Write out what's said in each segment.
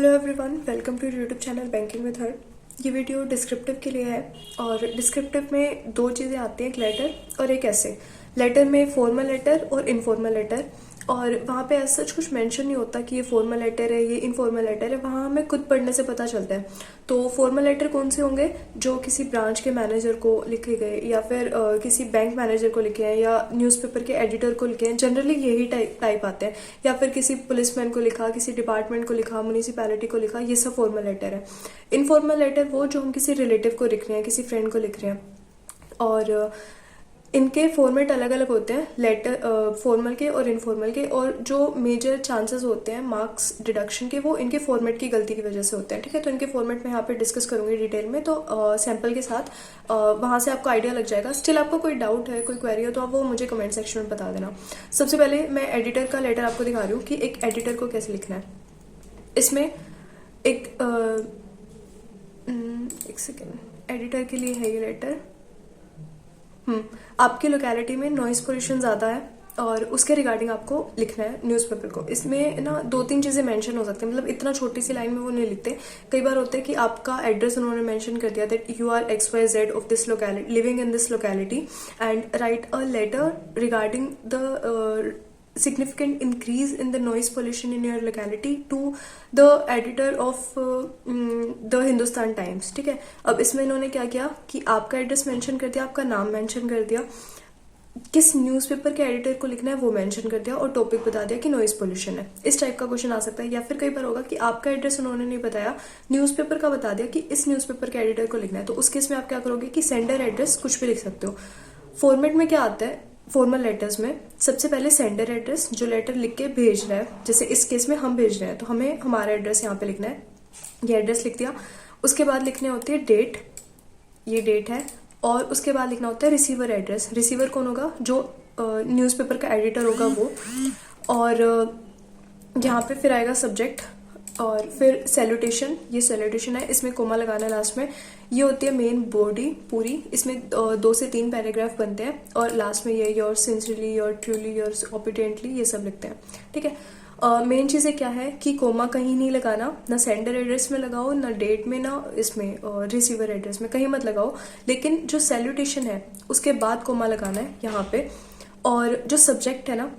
Hello everyone, welcome to YouTube channel banking with her. ये video descriptive के लिए है और डिस्क्रिप्टिव में दो चीज़ें आती हैं, एक लेटर और एक ऐसे। लेटर में फॉर्मल लेटर और इनफॉर्मल लेटर, और वहाँ पे ऐसा कुछ मेंशन नहीं होता कि ये फॉर्मल लेटर है, ये इनफॉर्मल लेटर है। वहाँ हमें खुद पढ़ने से पता चलता है। तो फॉर्मल लेटर कौन से होंगे? जो किसी ब्रांच के मैनेजर को लिखे गए, या फिर किसी बैंक मैनेजर को लिखे हैं, या न्यूज़पेपर के एडिटर को लिखे हैं। जनरली यही टाइप आते हैं। या फिर किसी पुलिसमैन को लिखा, किसी डिपार्टमेंट को लिखा, म्यूनिसिपैलिटी को लिखा, ये सब फॉर्मल लेटर है। इनफॉर्मल लेटर वो जो हम किसी रिलेटिव को लिख रहे हैं, किसी फ्रेंड को लिख रहे हैं। और इनके फॉर्मेट अलग अलग होते हैं, लेटर फॉर्मल के और इनफॉर्मल के। और जो मेजर चांसेस होते हैं मार्क्स डिडक्शन के, वो इनके फॉर्मेट की गलती की वजह से होते हैं। ठीक है, तो इनके फॉर्मेट में यहाँ पे डिस्कस करूंगी डिटेल में, तो सैंपल के साथ वहां से आपको आइडिया लग जाएगा। स्टिल आपको कोई डाउट है, कोई क्वेरी हो, तो आप वो मुझे कमेंट सेक्शन में बता देना। सबसे पहले मैं एडिटर का लेटर आपको दिखा रही हूँ कि एक एडिटर को कैसे लिखना है। इसमें एक सेकेंड, एडिटर के लिए है ये लेटर। आपकी लोकेलिटी में नॉइस पोल्यूशन ज्यादा है और उसके रिगार्डिंग आपको लिखना है न्यूज़पेपर को। इसमें ना दो तीन चीजें मेंशन हो सकती हैं, मतलब इतना छोटी सी लाइन में वो नहीं लिखते। कई बार होता है कि आपका एड्रेस उन्होंने मेंशन कर दिया, that you are XYZ of this locality, living in this locality, and write a letter regarding the significant increase in the noise pollution in your locality to the editor of the Hindustan Times। ठीक है, अब इसमें इन्होंने क्या किया कि आपका address mention कर दिया, आपका नाम मेंशन कर दिया, किस न्यूज़पेपर के एडिटर को लिखना है वो मेंशन कर दिया, और टॉपिक बता दिया कि नॉइस पोल्यूशन है। इस टाइप का क्वेश्चन आ सकता है। या फिर कई बार होगा कि आपका एड्रेस उन्होंने नहीं बताया, न्यूज़पेपर का बता दिया कि इस न्यूज़पेपर के एडिटर को लिखना है। तो उस केस में आप क्या करोगे कि सेंडर एड्रेस कुछ भी लिख सकते हो। फॉर्मेट में क्या आता है फॉर्मल लेटर्स में? सबसे पहले सेंडर एड्रेस, जो लेटर लिख के भेज रहा है। जैसे इस केस में हम भेज रहे हैं तो हमें हमारा एड्रेस यहाँ पे लिखना है, ये एड्रेस लिख दिया। उसके बाद लिखने होती है डेट, ये डेट है। और उसके बाद लिखना होता है रिसीवर एड्रेस। रिसीवर कौन होगा? जो न्यूज़पेपर का एडिटर होगा वो। और यहाँ पे फिर आएगा सब्जेक्ट, और फिर सैल्यूटेशन, ये सैल्यूटेशन है, इसमें कोमा लगाना है लास्ट में। ये होती है मेन बॉडी पूरी, इसमें 2 से 3 पैराग्राफ बनते हैं, और लास्ट में ये your sincerely, your truly, your obediently, ये सब लिखते हैं। ठीक है, मेन चीजें क्या है कि कोमा कहीं नहीं लगाना, ना सेंडर एड्रेस में लगाओ, ना डेट में, ना इसमें रिसीवर एड्रेस में, कहीं मत लगाओ। लेकिन जो सैल्यूटेशन है उसके बाद कोमा लगाना है यहाँ पे। और जो सब्जेक्ट है ना,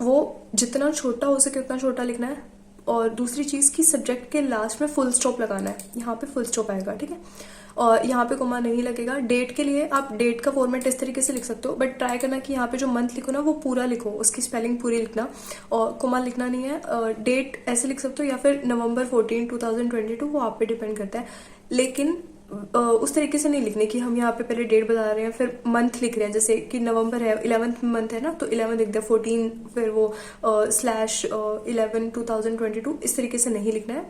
वो जितना छोटा हो सके उतना छोटा लिखना है। और दूसरी चीज की सब्जेक्ट के लास्ट में फुल स्टॉप लगाना है, यहाँ पे फुल स्टॉप आएगा। ठीक है, और यहाँ पे कोमा नहीं लगेगा। डेट के लिए आप डेट का फॉर्मेट इस तरीके से लिख सकते हो, बट ट्राई करना कि यहाँ पे जो मंथ लिखो ना वो पूरा लिखो, उसकी स्पेलिंग पूरी लिखना, और कोमा लिखना नहीं है। डेट ऐसे लिख सकते हो, या फिर नवंबर 14, 2022, वो आप पे डिपेंड करता है। लेकिन उस तरीके से नहीं लिखने कि हम यहाँ पे पहले डेट बता रहे हैं फिर मंथ लिख रहे हैं। जैसे कि नवंबर है, 11th मंथ है ना, तो 11 लिख दिया, 14 फिर वो /11 2022, इस तरीके से नहीं लिखना है।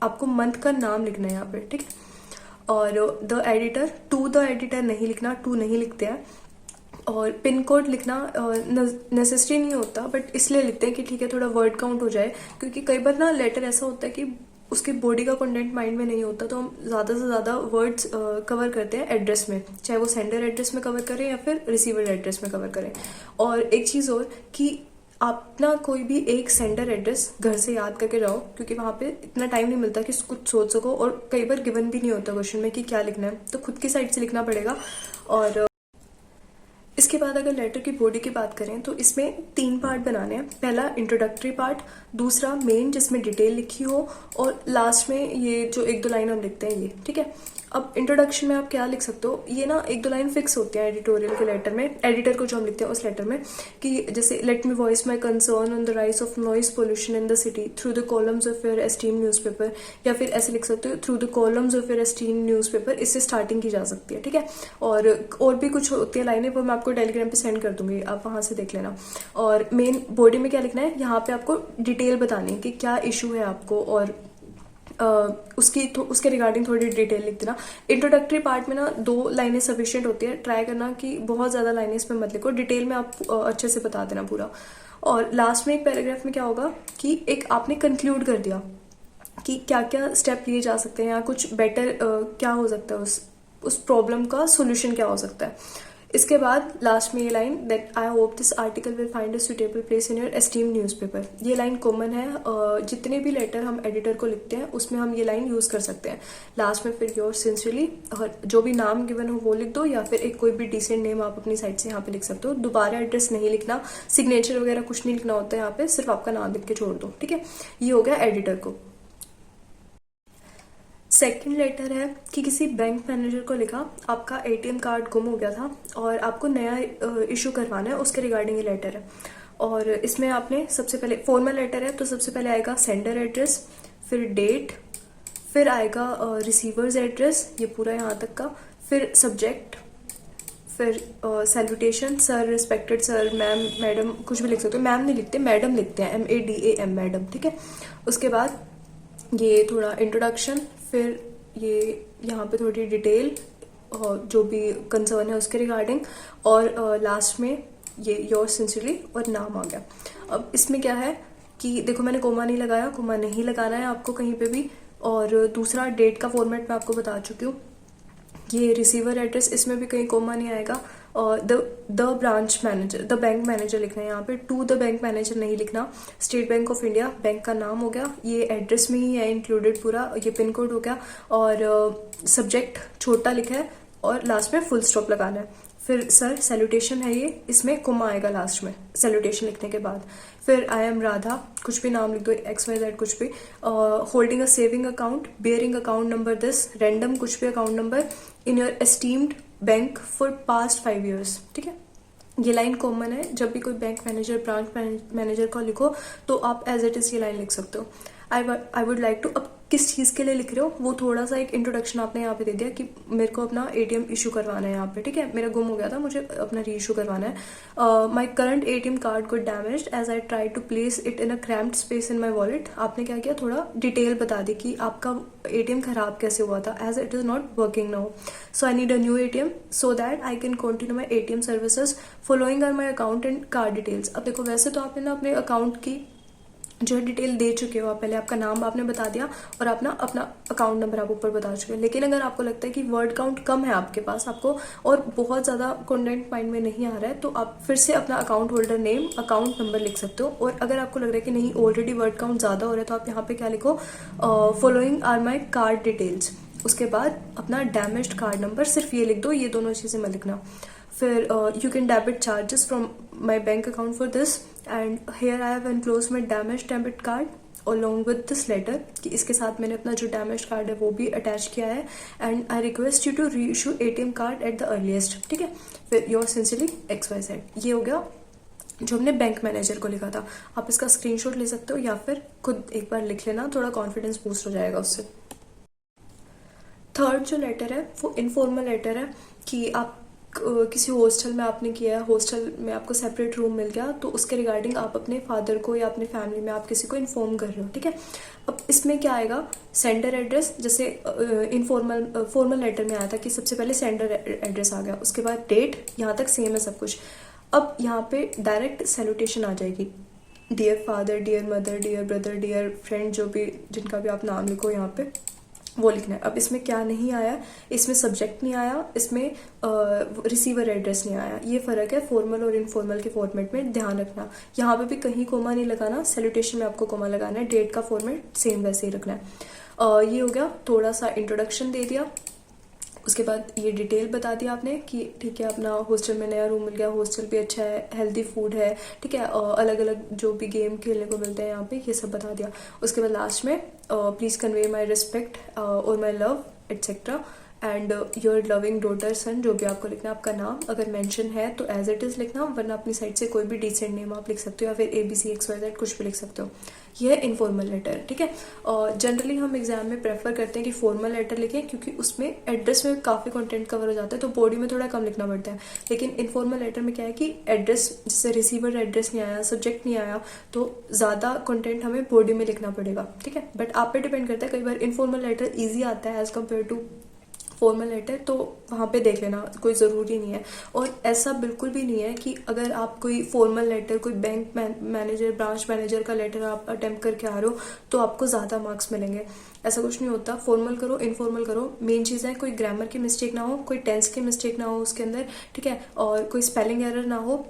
आपको मंथ का नाम लिखना है यहाँ पे। ठीक है, और the editor, to the editor नहीं लिखना, टू नहीं लिखते हैं। और पिन कोड लिखना नेसेसरी नहीं होता, बट इसलिए लिखते हैं कि ठीक है थोड़ा वर्ड काउंट हो जाए, क्योंकि कई बार ना लेटर ऐसा होता है कि उसके बॉडी का कंटेंट माइंड में नहीं होता, तो हम ज्यादा से ज्यादा वर्ड्स कवर करते हैं एड्रेस में, चाहे वो सेंडर एड्रेस में कवर करें या फिर रिसीवर एड्रेस में कवर करें। और एक चीज और कि आप ना कोई भी एक सेंडर एड्रेस घर से याद करके जाओ, क्योंकि वहां पे इतना टाइम नहीं मिलता कि कुछ सोच सको, और कई बार गिवन भी नहीं होता क्वेश्चन में कि क्या लिखना है, तो खुद की साइड से लिखना पड़ेगा। और इसके बाद अगर लेटर की बॉडी की बात करें तो इसमें 3 पार्ट बनाने हैं। पहला इंट्रोडक्टरी पार्ट, दूसरा मेन जिसमें डिटेल लिखी हो, और लास्ट में ये जो 1-2 लाइन हम लिखते हैं ये। ठीक है, अब इंट्रोडक्शन में आप क्या लिख सकते हो, ये ना 1-2 लाइन फिक्स होती है एडिटोरियल के लेटर में, एडिटर को जो हम लिखते हैं उस लेटर में, कि जैसे let me voice my concern on the rise of noise pollution in the city through the columns of your esteem newspaper, या फिर ऐसे लिख सकते हो through the columns of your esteem newspaper. इससे स्टार्टिंग की जा सकती है। ठीक है, और भी कुछ होती है लाइनें, वो मैं आपको टेलीग्राम पे सेंड कर दूंगी, आप वहां से देख लेना। और मेन बॉडी में क्या लिखना है, यहाँ पे आपको डिटेल बतानी है कि क्या इशू है आपको, और उसके रिगार्डिंग थोड़ी डिटेल लिख देना। इंट्रोडक्टरी पार्ट में ना 2 लाइनें सफिशिएंट होती है, ट्राई करना कि बहुत ज्यादा लाइनें इसमें मत लिखो, डिटेल में आप अच्छे से बता देना पूरा। और लास्ट में एक पैराग्राफ में क्या होगा कि एक आपने कंक्लूड कर दिया कि क्या क्या स्टेप लिए जा सकते हैं, या कुछ बेटर क्या हो सकता है, उस प्रॉब्लम का सोल्यूशन क्या हो सकता है। इसके बाद लास्ट में ये line, that I hope this article will find a suitable place in your esteem newspaper. ये लाइन कॉमन है, जितने भी लेटर हम एडिटर को लिखते हैं उसमें हम ये लाइन यूज कर सकते हैं। लास्ट में फिर योर सिंसियरली, और जो भी नाम गिवन हो वो लिख दो, या फिर एक कोई भी डिसेंट नेम आप अपनी साइड से यहाँ पे लिख सकते हो। दोबारा एड्रेस नहीं लिखना, सिग्नेचर वगैरह कुछ नहीं लिखना होता है यहाँ पे, सिर्फ आपका नाम लिख के छोड़ दो, ठीक है। ये हो गया एडिटर को। सेकंड लेटर है कि किसी बैंक मैनेजर को लिखा, आपका एटीएम कार्ड गुम हो गया था और आपको नया इशू करवाना है, उसके रिगार्डिंग ये लेटर है। और इसमें आपने सबसे पहले, फॉर्मल लेटर है तो सबसे पहले आएगा सेंडर एड्रेस, फिर डेट, फिर आएगा रिसीवर्स एड्रेस, ये पूरा यहाँ तक का, फिर सब्जेक्ट, फिर salutation, sir, respected sir, ma'am, madam, कुछ भी लिख सकते हो। मैम नहीं लिखते, मैडम लिखते हैं, MADAM, मैडम, ठीक है। उसके बाद ये थोड़ा इंट्रोडक्शन, फिर ये यहाँ पे थोड़ी डिटेल जो भी कंसर्न है उसके रिगार्डिंग, और लास्ट में ये योर सिंसियरली और नाम आ गया। अब इसमें क्या है कि देखो मैंने कोमा नहीं लगाया, कोमा नहीं लगाना है आपको कहीं पे भी। और दूसरा डेट का फॉर्मेट मैं आपको बता चुकी हूँ। ये रिसीवर एड्रेस, इसमें भी कहीं कोमा नहीं आएगा। और the branch manager, the bank manager लिखना है यहाँ पे, टू द बैंक मैनेजर नहीं लिखना। State bank of India, bank का नाम हो गया, ये एड्रेस में ही है इंक्लूडेड पूरा, ये पिन कोड हो गया। और सब्जेक्ट छोटा लिखा है और लास्ट में फुल स्टॉप लगाना है। फिर सर, सैल्यूटेशन है ये, इसमें कोमा आएगा लास्ट में सैल्यूटेशन लिखने के बाद। फिर आई एम राधा, कुछ भी नाम लिख दो, XYZ कुछ भी। Holding a saving account, bearing account number this, random कुछ भी account number, in your esteemed bank for past 5 years, ठीक है। ये लाइन कॉमन है, जब भी कोई बैंक मैनेजर, ब्रांच मैनेजर को लिखो तो आप एज इट इज ये लाइन लिख सकते हो। आई वुड लाइक टू, अब किस चीज के लिए लिख रहे हो वो थोड़ा सा एक इंट्रोडक्शन आपने यहाँ पे दे दिया कि मेरे को अपना एटीएम इशू करवाना है यहाँ पे, ठीक है। मेरा गुम हो गया था, मुझे अपना री इशू करवाना है। My current ATM card got damaged as I try to place it in a cramped space in my wallet. आपने क्या किया, थोड़ा डिटेल बता दी कि आपका एटीएम खराब कैसे हुआ था, as it is not working now, so I need a new ATM so that I can continue my ATM services, following are my account and card details. अब देखो वैसे तो आपने ना अपने अकाउंट की जो है डिटेल दे चुके हो, आप पहले आपका नाम आपने बता दिया और अपना अकाउंट नंबर आप ऊपर बता चुके हो। लेकिन अगर आपको लगता है कि वर्ड काउंट कम है आपके पास, आपको और बहुत ज्यादा कंटेंट माइंड में नहीं आ रहा है, तो आप फिर से अपना account holder name, account number लिख सकते हो। और अगर आपको लग रहा है कि नहीं ऑलरेडी वर्ड काउंट ज्यादा हो रहा है, तो आप यहाँ पे क्या लिखो, following are my card details. उसके बाद अपना डैमेज्ड कार्ड नंबर, सिर्फ ये लिख दो, ये दोनों चीजें मत लिखना। फिर you can debit charges from my bank account for this, and here I have enclose my damage debit card along with this letter, कि इसके साथ मैंने अपना जो डैमेज कार्ड है वो भी अटैच किया है। And I request you to reissue ATM card at the earliest, ठीक है। फिर योर सिंसियरली XYZ। ये हो गया जो हमने बैंक मैनेजर को लिखा था। आप इसका स्क्रीनशॉट ले सकते हो या फिर खुद एक बार लिख लेना, थोड़ा कॉन्फिडेंस बूस्ट हो जाएगा उससे। थर्ड जो लेटर है वो इनफॉर्मल लेटर है कि आप किसी हॉस्टल में आपने किया है, हॉस्टल में आपको सेपरेट रूम मिल गया, तो उसके रिगार्डिंग आप अपने फादर को या अपने फैमिली में आप किसी को इन्फॉर्म कर रहे हो, ठीक है। अब इसमें क्या आएगा, सेंडर एड्रेस, जैसे फॉर्मल लेटर में आया था कि सबसे पहले सेंडर एड्रेस आ गया, उसके बाद डेट, यहाँ तक सेम है सब कुछ। अब यहाँ पे डायरेक्ट सैल्यूटेशन आ जाएगी, dear father, dear mother, dear brother, dear friend, जो भी जिनका भी आप नाम लिखो यहाँ पे वो लिखना है। अब इसमें क्या नहीं आया, इसमें सब्जेक्ट नहीं आया, इसमें रिसीवर एड्रेस नहीं आया। ये फर्क है फॉर्मल और इनफॉर्मल के फॉर्मेट में, ध्यान रखना। यहाँ पे भी कहीं कोमा नहीं लगाना, सैल्यूटेशन में आपको कोमा लगाना है, डेट का फॉर्मेट सेम वैसे ही रखना है। ये हो गया, थोड़ा सा इंट्रोडक्शन दे दिया, उसके बाद ये डिटेल बता दिया आपने कि ठीक है अपना हॉस्टल में नया रूम मिल गया, हॉस्टल भी अच्छा है, हेल्दी फूड है, ठीक है, अलग अलग जो भी गेम खेलने को मिलते हैं यहाँ पे, ये सब बता दिया। उसके बाद लास्ट में प्लीज कन्वे माई रिस्पेक्ट और my love etcetera and your loving daughter son, जो भी आपको लिखना है, आपका नाम अगर मेंशन है तो एज इट इज लिखना, वरना अपनी साइड से कोई भी डिसेंट नेम आप लिख सकते हो, या फिर ABC XYZ कुछ भी लिख सकते हो। ये है इनफॉर्मल लेटर, ठीक है। और जनरली हम एग्जाम में प्रेफर करते हैं कि फॉर्मल लेटर लिखें, क्योंकि उसमें एड्रेस में काफी कंटेंट कवर हो जाता है, तो बॉडी में थोड़ा कम लिखना पड़ता है। लेकिन इनफॉर्मल लेटर में क्या है कि एड्रेस, जैसे रिसीवर एड्रेस नहीं आया, सब्जेक्ट नहीं आया, तो ज्यादा कंटेंट हमें बॉडी में लिखना पड़ेगा, ठीक है। बट आप पे डिपेंड करता है, कई बार इनफॉर्मल लेटर ईजी आता है as compare to formal letter, तो वहाँ पे देख लेना, कोई ज़रूरी नहीं है। और ऐसा बिल्कुल भी नहीं है कि अगर आप कोई फॉर्मल लेटर, कोई बैंक मैनेजर, ब्रांच मैनेजर का लेटर आप अटेम्प्ट करके आ रहे हो तो आपको ज़्यादा मार्क्स मिलेंगे। ऐसा कुछ नहीं होता। फॉर्मल करो, इनफॉर्मल करो, मेन चीज़ है कोई ग्रामर की मिस्टेक ना हो, कोई टेंस की मिस्टेक ना हो उसके अंदर, ठीक है, और कोई स्पेलिंग एरर ना हो।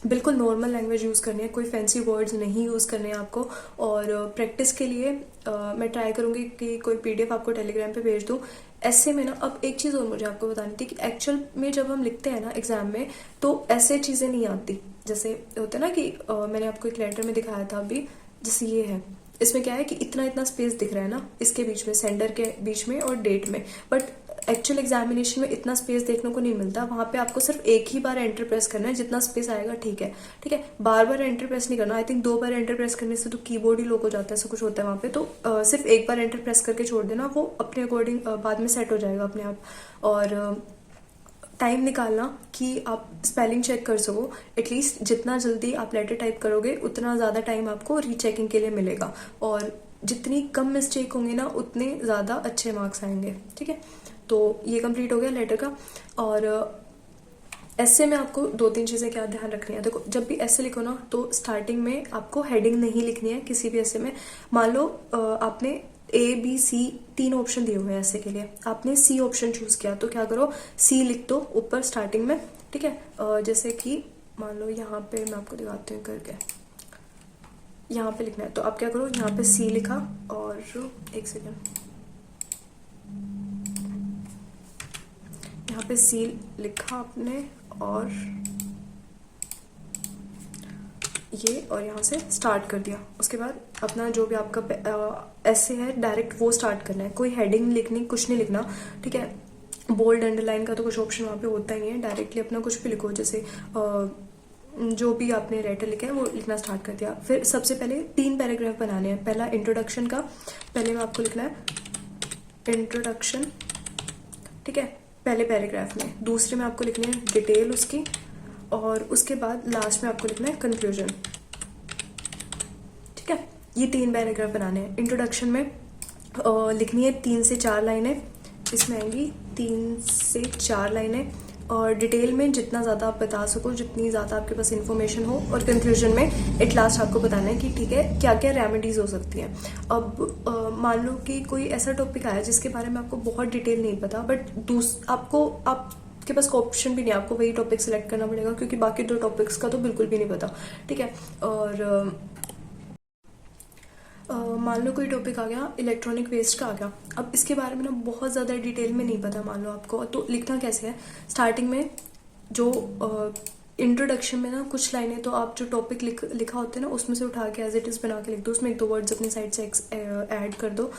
बिल्कुल नॉर्मल लैंग्वेज यूज़ करनी है, कोई फैंसी वर्ड्स नहीं यूज़ करने हैं आपको। और प्रैक्टिस के लिए मैं ट्राई करूँगी कि कोई पीडीएफ आपको टेलीग्राम पे भेज दूँ। ऐसे में ना, अब एक चीज़ और मुझे आपको बतानी थी कि एक्चुअल में जब हम लिखते हैं ना एग्जाम में, तो ऐसे चीज़ें नहीं आती। जैसे होता है ना कि मैंने आपको एक लेटर में दिखाया था अभी, जैसे ये है, इसमें क्या है कि इतना इतना स्पेस दिख रहा है ना इसके बीच में, सेंटर के बीच में और डेट में, बट एक्चुअल एग्जामिनेशन में इतना स्पेस देखने को नहीं मिलता। वहां पे आपको सिर्फ एक ही बार एंटर प्रेस करना है, जितना स्पेस आएगा ठीक है, ठीक है, बार बार एंटर प्रेस नहीं करना। I think 2 bar enter press करने से तो कीबोर्ड ही लॉक हो जाता है, ऐसा कुछ होता है वहां पे। तो सिर्फ एक बार एंटर प्रेस करके छोड़ देना, वो अपने अकॉर्डिंग बाद में सेट हो जाएगा अपने आप। और टाइम निकालना कि आप स्पेलिंग चेक कर सको। एटलीस्ट जितना जल्दी आप लेटर टाइप करोगे उतना ज़्यादा टाइम आपको रीचेकिंग के लिए मिलेगा, और जितनी कम मिस्टेक होंगी ना उतने ज़्यादा अच्छे मार्क्स आएंगे, ठीक है। तो ये कंप्लीट हो गया लेटर का। और ऐसे में आपको 2-3 चीज़ें क्या ध्यान रखनी है। देखो, जब भी ऐसे लिखो ना तो स्टार्टिंग में आपको हेडिंग नहीं लिखनी है किसी भी ऐसे में। मान लो आपने A B C 3 ऑप्शन दिए हुए हैं ऐसे के लिए, आपने C ऑप्शन चूज किया, तो क्या करो, C लिख दो ऊपर स्टार्टिंग में, ठीक है। जैसे कि मान लो यहाँ पे मैं आपको दिखाती हूँ करके, यहाँ पे लिखना है, तो आप क्या करो, यहाँ पे C लिखा, और एक सेकेंड, यहाँ पे C लिखा आपने, और ये, और यहाँ से स्टार्ट कर दिया। उसके बाद अपना जो भी आपका ऐसे है डायरेक्ट वो स्टार्ट करना है, कोई हेडिंग लिखनी, कुछ नहीं लिखना, ठीक है। बोल्ड अंडरलाइन का तो कुछ ऑप्शन वहाँ पे होता ही नहीं है, डायरेक्टली अपना कुछ भी लिखो। जैसे जो भी आपने लेटर लिखा है वो लिखना स्टार्ट कर दिया। फिर सबसे पहले 3 पैराग्राफ बनाने हैं। पहला इंट्रोडक्शन का, पहले में आपको लिखना है इंट्रोडक्शन, ठीक है, पहले पैराग्राफ में। दूसरे में आपको लिखनी है डिटेल उसकी, और उसके बाद लास्ट में आपको लिखना है कंक्लूजन, ठीक है। ये 3 पैराग्राफ बनाने हैं। इंट्रोडक्शन में लिखनी है 3 से 4 लाइनें, इसमें आएंगी 3 से 4 लाइनें। और डिटेल में जितना ज़्यादा आप बता सको, जितनी ज़्यादा आपके पास इन्फॉर्मेशन हो। और कंक्लूजन में एट लास्ट आपको बताना है कि ठीक है क्या क्या रेमेडीज हो सकती हैं। अब मान लो कि कोई ऐसा टॉपिक आया जिसके बारे में आपको बहुत डिटेल नहीं पता, बट आपके पास ऑप्शन भी नहीं, आपको वही टॉपिक सिलेक्ट करना पड़ेगा, क्योंकि बाकी 2 टॉपिक्स का तो बिल्कुल भी नहीं पता, ठीक है। और मान लो कोई टॉपिक आ गया इलेक्ट्रॉनिक वेस्ट का आ गया, अब इसके बारे में ना बहुत ज़्यादा डिटेल में नहीं पता मान लो आपको, तो लिखना कैसे है। स्टार्टिंग में जो इंट्रोडक्शन में ना कुछ लाइनें तो आप जो टॉपिक लिखा होते हैं ना उसमें से उठा के एज इट इज़ बना के लिख दो, उसमें 1-2 वर्ड्स अपनी साइड से ऐड कर दो।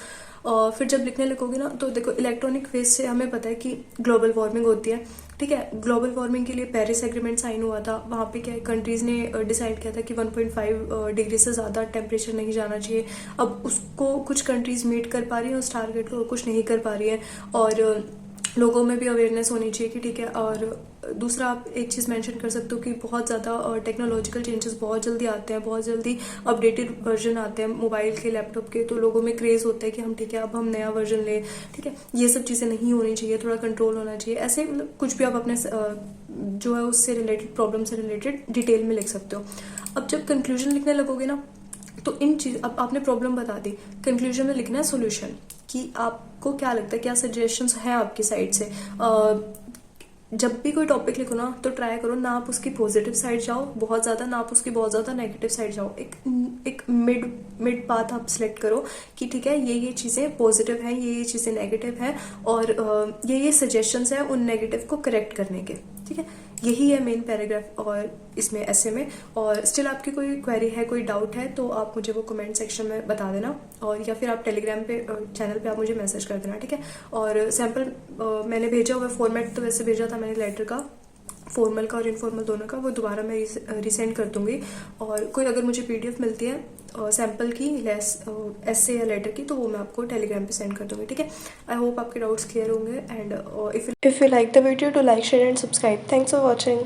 और फिर जब लिखने लगोगे ना, तो देखो इलेक्ट्रॉनिक वेस्ट से हमें पता है कि ग्लोबल वार्मिंग होती है, ठीक है। ग्लोबल वार्मिंग के लिए पेरिस एग्रीमेंट साइन हुआ था। वहाँ पे क्या है, कंट्रीज ने डिसाइड किया था कि 1.5 डिग्री से ज़्यादा टेम्परेचर नहीं जाना चाहिए। अब उसको कुछ कंट्रीज मीट कर पा रही है उस टारगेट को, कुछ नहीं कर पा रही है। और लोगों में भी अवेयरनेस होनी चाहिए कि ठीक है। और दूसरा आप एक चीज़ मेंशन कर सकते हो कि बहुत ज़्यादा टेक्नोलॉजिकल चेंजेस बहुत जल्दी आते हैं, बहुत जल्दी अपडेटेड वर्जन आते हैं मोबाइल के, लैपटॉप के, तो लोगों में क्रेज होता है कि हम ठीक है अब हम नया वर्जन लें, ठीक है। ये सब चीज़ें नहीं होनी चाहिए, थोड़ा कंट्रोल होना चाहिए। ऐसे मतलब कुछ भी आप अपने जो है उससे रिलेटेड, प्रॉब्लम से रिलेटेड डिटेल में लिख सकते हो। अब जब कंक्लूजन लिखने लगोगे ना, तो इन चीज, अब आपने प्रॉब्लम बता दी, कंक्लूजन में लिखना है सॉल्यूशन, कि आपको क्या लगता है, क्या सजेशंस हैं आपकी साइड से। जब भी कोई टॉपिक लिखो ना, तो ट्राई करो ना आप उसकी पॉजिटिव साइड जाओ बहुत ज़्यादा, ना आप उसकी बहुत ज़्यादा नेगेटिव साइड जाओ। एक मिड पाथ आप सिलेक्ट करो कि ठीक है ये चीज़ें पॉजिटिव हैं, ये चीज़ें नेगेटिव हैं, और ये सजेशंस हैं उन नेगेटिव को करेक्ट करने के, ठीक है। यही है मेन पैराग्राफ और इसमें ऐसे में। और स्टिल आपकी कोई क्वेरी है, कोई डाउट है, तो आप मुझे वो कमेंट सेक्शन में बता देना, और या फिर आप टेलीग्राम पे चैनल पे आप मुझे मैसेज कर देना, ठीक है। और सैम्पल मैंने भेजा हुआ फॉर्मेट तो वैसे भेजा था मैंने लेटर का, फॉर्मल का और इनफॉर्मल दोनों का, वो दोबारा मैं रिसेंड कर दूंगी। और कोई अगर मुझे पीडीएफ मिलती है सैम्पल की ऐसे या लेटर की, तो वो मैं आपको टेलीग्राम पे सेंड कर दूंगी, ठीक है। आई होप आपके डाउट्स क्लियर होंगे। And if you like the video, to like, share and subscribe. Thanks for watching.